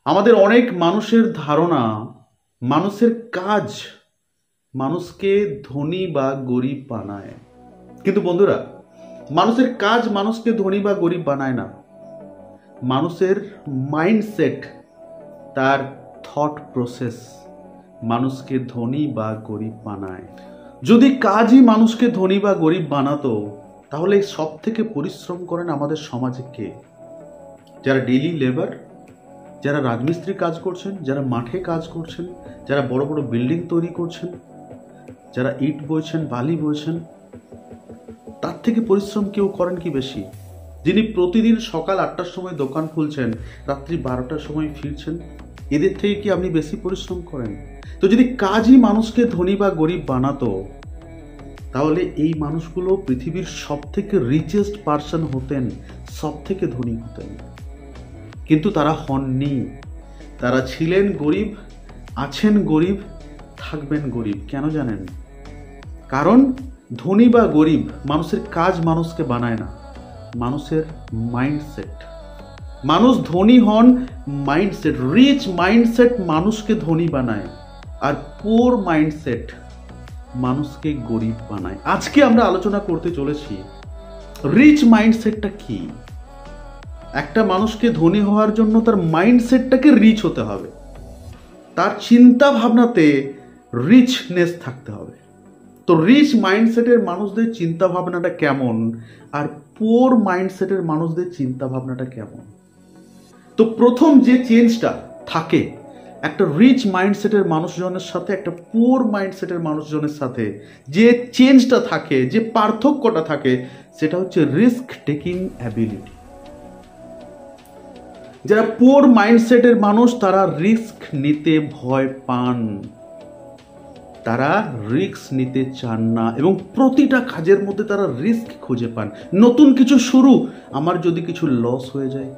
আমাদের অনেক মানুষের ধারণা মানুষের কাজ মানুষকে ধনী বা গরিব বানায়। কিন্তু বন্ধুরা, মানুষের কাজ মানুষকে ধনী বা গরিব বানায় না। মানুষের মাইন্ডসেট, তার থট প্রসেস মানুষকে ধনী বা গরিব বানায়। যদি কাজই মানুষকে ধনী বা গরিব বানাতো, তাহলে সব থেকে পরিশ্রম করেন আমাদের সমাজে কে? যারা ডেইলি লেবার, যারা রাজমিস্ত্রি কাজ করছেন, যারা মাঠে কাজ করছেন, যারা বড় বড় বিল্ডিং তৈরি করছেন, যারা ইট বইছেন, বালি বইছেন, তার থেকে পরিশ্রম কেউ করেন কি বেশি? যিনি প্রতিদিন সকাল 8টার সময় দোকান খুলছেন, রাত্রি 12টার সময় ফিরছেন, এদের থেকে কি আপনি বেশি পরিশ্রম করেন? তো যদি কাজই মানুষকে ধনী বা গরিব বানাতো, তাহলে এই মানুষগুলো পৃথিবীর সব থেকে রিচেস্ট পার্সন হতেন, সব থেকে ধনী হতেন। কিন্তু তারা হননি। তারা ছিলেন গরিব, আছেন গরিব, থাকবেন গরিব। কেন জানেন? কারণ ধনী বা গরিব, মানুষের কাজ মানুষকে বানায় না, মানুষের মাইন্ডসেট। মানুষ ধনী হন মাইন্ডসেট, রিচ মাইন্ডসেট মানুষকে ধনী বানায়, আর পুয়ার মাইন্ডসেট মানুষকে গরিব বানায়। আজকে আমরা আলোচনা করতে চলেছি রিচ মাইন্ডসেটটা কি। একটা মানুষকে ধনী হওয়ার জন্য তার মাইন্ডসেটটাকে রিচ হতে হবে, তার চিন্তা ভাবনাতে রিচনেস থাকতে হবে। তো রিচ মাইন্ডসেটের মানুষদের চিন্তা ভাবনাটা কেমন, আর পুয়ার মাইন্ডসেটের মানুষদের চিন্তা ভাবনাটা কেমন? তো প্রথম যে চেঞ্জটা থাকে একটা রিচ মাইন্ডসেটের মানুষজনের সাথে একটা পুয়ার মাইন্ডসেটের মানুষজনের সাথে, যে চেঞ্জটা থাকে, যে পার্থক্যটা থাকে, সেটা হচ্ছে রিস্ক টেকিং অ্যাবিলিটি। যারা পুয়ার মাইন্ডসেটের মানুষ, তারা রিস্ক নিতে ভয় পান, তারা রিস্ক নিতে চান না, এবং প্রতিটা কাজের মধ্যে তারা রিস্ক খুঁজে পান। নতুন কিছু শুরু, আমার যদি কিছু লস হয়ে যায়,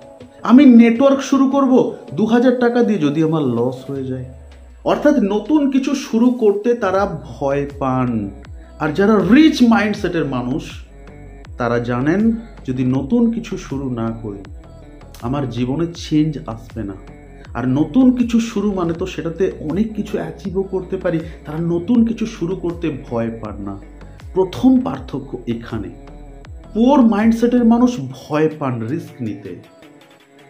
আমি নেটওয়ার্ক শুরু করব 2000 টাকা দিয়ে, যদি আমার লস হয়ে যায়। অর্থাৎ নতুন কিছু শুরু করতে তারা ভয় পান। আর যারা রিচ মাইন্ডসেটের মানুষ, তারা জানেন যদি নতুন কিছু শুরু না করি, আমার জীবনে চেঞ্জ আসবে না। আর নতুন কিছু শুরু মানে তো সেটাতে অনেক কিছু অ্যাচিভও করতে পারি। তারা নতুন কিছু শুরু করতে ভয় পান না। প্রথম পার্থক্য এখানে। পুয়ার মাইন্ডসেটের মানুষ ভয় পান রিস্ক নিতে,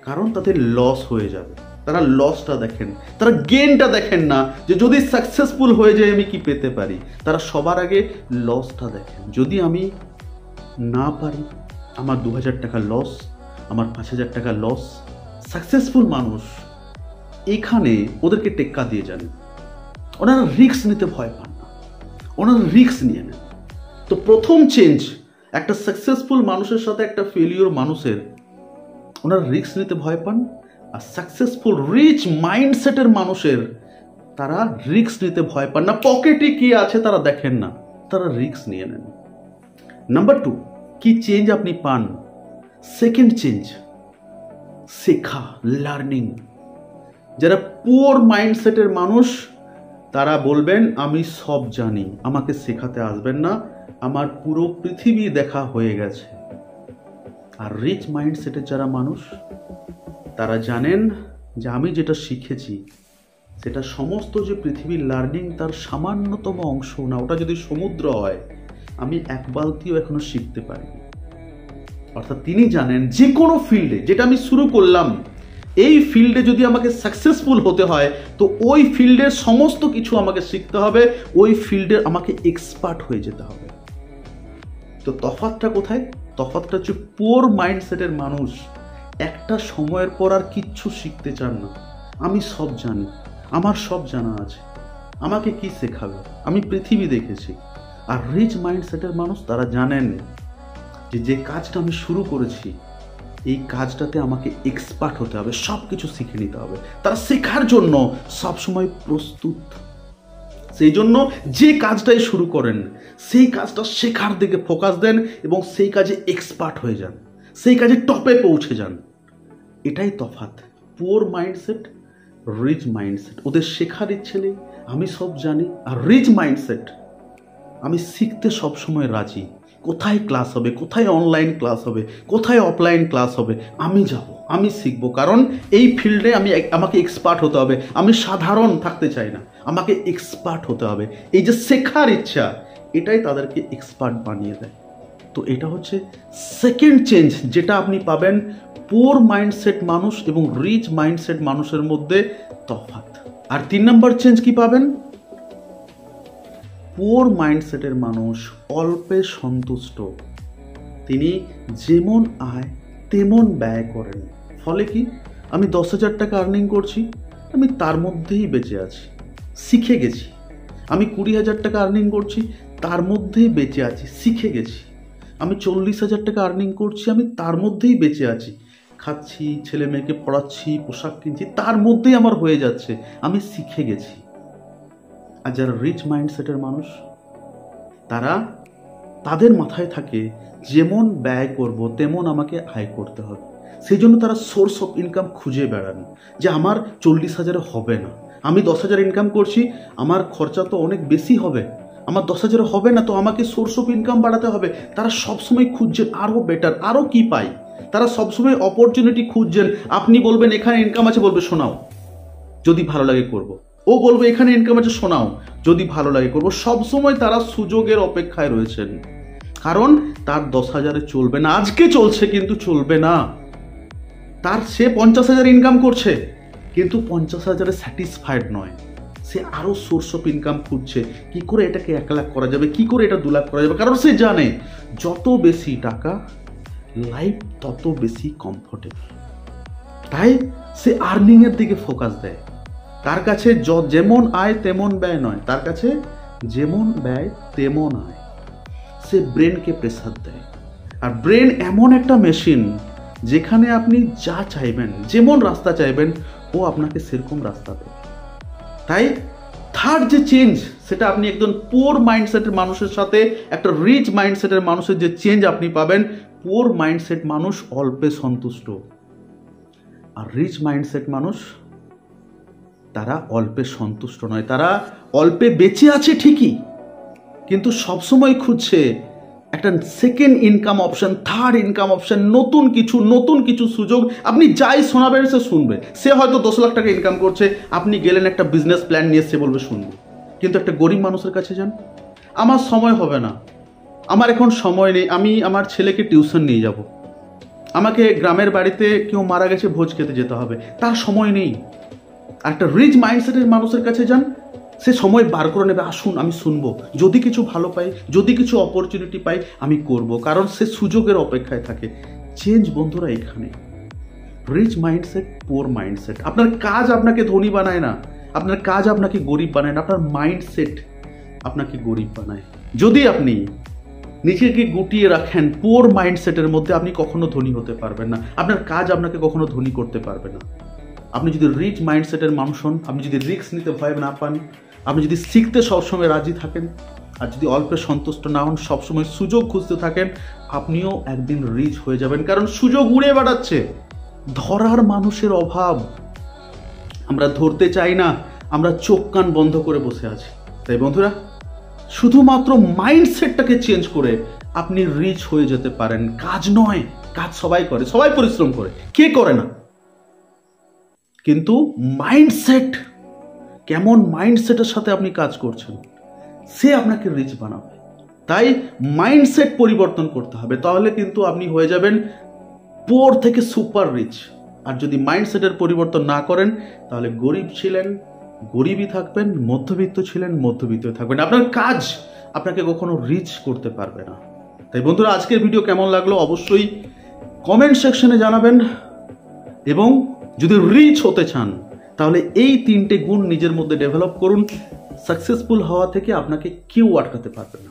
কারণ তাদের লস হয়ে যাবে। তারা লসটা দেখেন, তারা গেইনটা দেখেন না, যে যদি সাকসেসফুল হয়ে যায় আমি কি পেতে পারি। তারা সবার আগে লসটা দেখেন। যদি আমি না পারি, আমার 2000 টাকা লস, আমার 5000 টাকা লস। সাকসেসফুল মানুষ এখানে ওদেরকে টেক্কা দিয়ে যান। ওনারা রিস্ক নিতে ভয় পান না, ওনারা রিস্ক নিয়ে নেন। তো প্রথম চেঞ্জ একটা সাকসেসফুল মানুষের সাথে একটা ফেলিওর মানুষের, ওনারা রিস্ক নিতে ভয় পান। আর সাকসেসফুল রিচ মাইন্ডসেটের মানুষের, তারা রিস্ক নিতে ভয় পান না। পকেটে কি আছে তারা দেখেন না, তারা রিস্ক নিয়ে নেন। নাম্বার 2, কি চেঞ্জ আপনি পান? সেকেন্ড চেঞ্জ, শেখা, লার্নিং। যারা পুয়ার মাইন্ডসেটের মানুষ, তারা বলবেন আমি সব জানি, আমাকে শেখাতে আসবেন না, আমার পুরো পৃথিবী দেখা হয়ে গেছে। আর রিচ মাইন্ডসেটের যারা মানুষ, তারা জানেন যে আমি যেটা শিখেছি সেটা সমস্ত যে পৃথিবীর লার্নিং, তার সামান্যতম অংশ না। ওটা যদি সমুদ্র হয়, আমি এক বালতিও এখনো শিখতে পারিনি। অর্থাৎ তিনি জানেন যে কোনো ফিল্ডে, যেটা আমি শুরু করলাম, এই ফিল্ডে যদি আমাকে সাকসেসফুল হতে হয়, তো ওই ফিল্ডের সমস্ত কিছু আমাকে শিখতে হবে, ওই ফিল্ডে আমাকে এক্সপার্ট হয়ে যেতে হবে। তো তফাৎটা কোথায়? তফাৎটা হচ্ছে পুয়ার মাইন্ডসেটের মানুষ একটা সময়ের পর আর কিচ্ছু শিখতে চান না। আমি সব জানি, আমার সব জানা আছে, আমাকে কি শেখাবে, আমি পৃথিবী দেখেছি। আর রিচ মাইন্ডসেটের মানুষ, তারা জানেন যে যে কাজটা আমি শুরু করেছি, এই কাজটাতে আমাকে এক্সপার্ট হতে হবে, সব কিছু শিখে নিতে হবে। তারা শেখার জন্য সবসময় প্রস্তুত। সেই জন্য যে কাজটাই শুরু করেন, সেই কাজটা শেখার দিকে ফোকাস দেন এবং সেই কাজে এক্সপার্ট হয়ে যান, সেই কাজে টপে পৌঁছে যান। এটাই তফাৎ পুয়ার মাইন্ডসেট, রিচ মাইন্ডসেট। ওদের শেখার ইচ্ছে নেই, আমি সব জানি। আর রিচ মাইন্ডসেট, আমি শিখতে সবসময় রাজি, কোথায় ক্লাস হবে, কোথায় অনলাইন ক্লাস হবে, কোথায় অফলাইন ক্লাস হবে, আমি যাব, আমি শিখবো। কারণ এই ফিল্ডে আমাকে এক্সপার্ট হতে হবে। আমি সাধারণ থাকতে চাই না, আমাকে এক্সপার্ট হতে হবে। এই যে শেখার ইচ্ছা, এটাই তাদেরকে এক্সপার্ট বানিয়ে দেয়। তো এটা হচ্ছে সেকেন্ড চেঞ্জ যেটা আপনি পাবেন পুয়ার মাইন্ডসেট মানুষ এবং রিচ মাইন্ডসেট মানুষের মধ্যে তফাৎ। আর 3 নম্বর চেঞ্জ কি পাবেন? পুয়ার মাইন্ডসেটের মানুষ অল্পে সন্তুষ্ট, তিনি যেমন আয় তেমন ব্যয় করেন। ফলে কি, আমি 10,000 টাকা আর্নিং করছি, আমি তার মধ্যেই বেঁচে আছি, শিখে গেছি। আমি 20,000 টাকা আর্নিং করছি, তার মধ্যেই বেঁচে আছি, শিখে গেছি। আমি 40,000 টাকা আর্নিং করছি, আমি তার মধ্যেই বেঁচে আছি, খাচ্ছি, ছেলে মেয়েকে পড়াচ্ছি, পোশাক কিনছি, তার মধ্যেই আমার হয়ে যাচ্ছে, আমি শিখে গেছি। আর যারা রিচ মাইন্ডসেটের মানুষ, তাদের মাথায় থাকে যেমন ব্যয় করব তেমন আমাকে আয় করতে হবে। সেই জন্য তারা সোর্স অফ ইনকাম খুঁজে বেড়ান যে আমার 40,000 হবে না, আমি 10,000 ইনকাম করছি, আমার খরচা তো অনেক বেশি হবে, আমার 10,000 হবে না, তো আমাকে সোর্স অফ ইনকাম বাড়াতে হবে। তারা সবসময় খুঁজছেন আরও বেটার, আরও কি পাই। তারা সবসময় অপরচুনিটি খুঁজছেন। আপনি বলবেন এখানে ইনকাম আছে, বলবে শোনাও, যদি ভালো লাগে করব। ও বলবে এখানে ইনকাম আছে, শোনাও, যদি ভালো লাগে করব। সবসময় তারা সুযোগের অপেক্ষায় রয়েছেন। কারণ তার 10,000-এ চলবে না, আজকে চলছে কিন্তু চলবে না। সে 50,000 ইনকাম করছে, কিন্তু 50,000-এ স্যাটিসফাইড নয়। সে আরও সোর্স অফ ইনকাম খুঁজছে, কি করে এটাকে 1 লাখ করা যাবে, কি করে এটা 2 লাখ করা যাবে। কারণ সে জানে যত বেশি টাকা, লাইফ তত বেশি কমফোর্টেবল। তাই সে আর্নিংয়ের দিকে ফোকাস দেয়। তার কাছে যেমন আয় তেমন ব্যয় নয়, তার কাছে যেমন ব্যয় তেমন আয়। সে ব্রেনকে প্রেসার দেয়। আর ব্রেন এমন একটা মেশিন, যেখানে আপনি যা চাইবেন, যেমন রাস্তা চাইবেন, ও আপনাকে সেরকম রাস্তা দেবে। তাই থার্ড যে চেঞ্জ, সেটা আপনি একজন পুয়ার মাইন্ডসেটের মানুষের সাথে একটা রিচ মাইন্ডসেটের মানুষের যে চেঞ্জ আপনি পাবেন, পুয়ার মাইন্ডসেট মানুষ অল্পে সন্তুষ্ট, আর রিচ মাইন্ডসেট মানুষ তারা অল্পে সন্তুষ্ট নয়। তারা অল্পে বেঁচে আছে ঠিকই, কিন্তু সবসময় খুঁজছে একটা second income option, third income option, নতুন কিছু সুযোগ। আপনি যাই শোনাবেন সে শুনবে। সে হয়তো 10 লাখ টাকা ইনকাম করছে, আপনি গেলেন একটা বিজনেস প্ল্যান নিয়ে, সে বলবে শুনবে। কিন্তু একটা গরিব মানুষের কাছে যান, আমার সময় হবে না, আমার এখন সময় নেই, আমি আমার ছেলেকে টিউশন নিয়ে যাব, আমাকে গ্রামের বাড়িতে কেউ মারা গেছে ভোজ খেতে যেতে হবে, তার সময় নেই। আর একটা রিচ মাইন্ডসেটের মানুষের কাছে যান, সে সময় বার করে নেবে, আসুন আমি শুনবো, যদি কিছু ভালো পাই, যদি কিছু অপরচুনিটি পাই আমি করব। কারণ সে সুযোগের অপেক্ষায় থাকে। চেঞ্জ বন্ধুরা এখানে। Rich mindset, poor mindset. আপনার কাজ আপনাকে ধনী বানায় না, আপনার কাজ আপনাকে গরিব বানায় না, আপনার মাইন্ডসেট আপনাকে গরিব বানায়। যদি আপনি নিজেকে গুটিয়ে রাখেন পুয়ার মাইন্ডসেটের মধ্যে, আপনি কখনো ধনী হতে পারবেন না, আপনার কাজ আপনাকে কখনো ধনী করতে পারবে না। আপনি যদি রিচ মাইন্ডসেটের মানুষ হন, আপনি যদি রিস্ক নিতে ভয় না পান, আপনি যদি শিখতে সবসময় রাজি থাকেন, আর যদি অল্পে সন্তুষ্ট না হন, সবসময় সুযোগ খুঁজতে থাকেন, আপনিও একদিন রিচ হয়ে যাবেন। কারণ সুযোগ উড়ে বেড়াচ্ছে, ধরার মানুষের অভাব। আমরা ধরতে চাই না, আমরা চোখ কান বন্ধ করে বসে আছি। তাই বন্ধুরা, শুধুমাত্র মাইন্ডসেটটাকে চেঞ্জ করে আপনি রিচ হয়ে যেতে পারেন। কাজ নয়, কাজ সবাই করে, সবাই পরিশ্রম করে, কে করে না। কিন্তু মাইন্ডসেট, কেমন মাইন্ডসেটের সাথে আপনি কাজ করছেন, সে আপনাকে রিচ বানাবে। তাই মাইন্ডসেট পরিবর্তন করতে হবে, তাহলে কিন্তু আপনি হয়ে যাবেন পুয়ার থেকে সুপার রিচ। আর যদি মাইন্ডসেটের পরিবর্তন না করেন, তাহলে গরিব ছিলেন গরিবই থাকবেন, মধ্যবিত্ত ছিলেন মধ্যবিত্ত থাকবেন। আপনার কাজ আপনাকে কখনো রিচ করতে পারবে না। তাই বন্ধুরা, আজকের ভিডিও কেমন লাগলো অবশ্যই কমেন্ট সেকশনে জানাবেন। এবং যদি রিচ হতে চান, তাহলে এই 3টে গুণ নিজের মধ্যে ডেভেলপ করুন। সাকসেসফুল হওয়া থেকে আপনাকে কেউ আটকাতে পারবে না।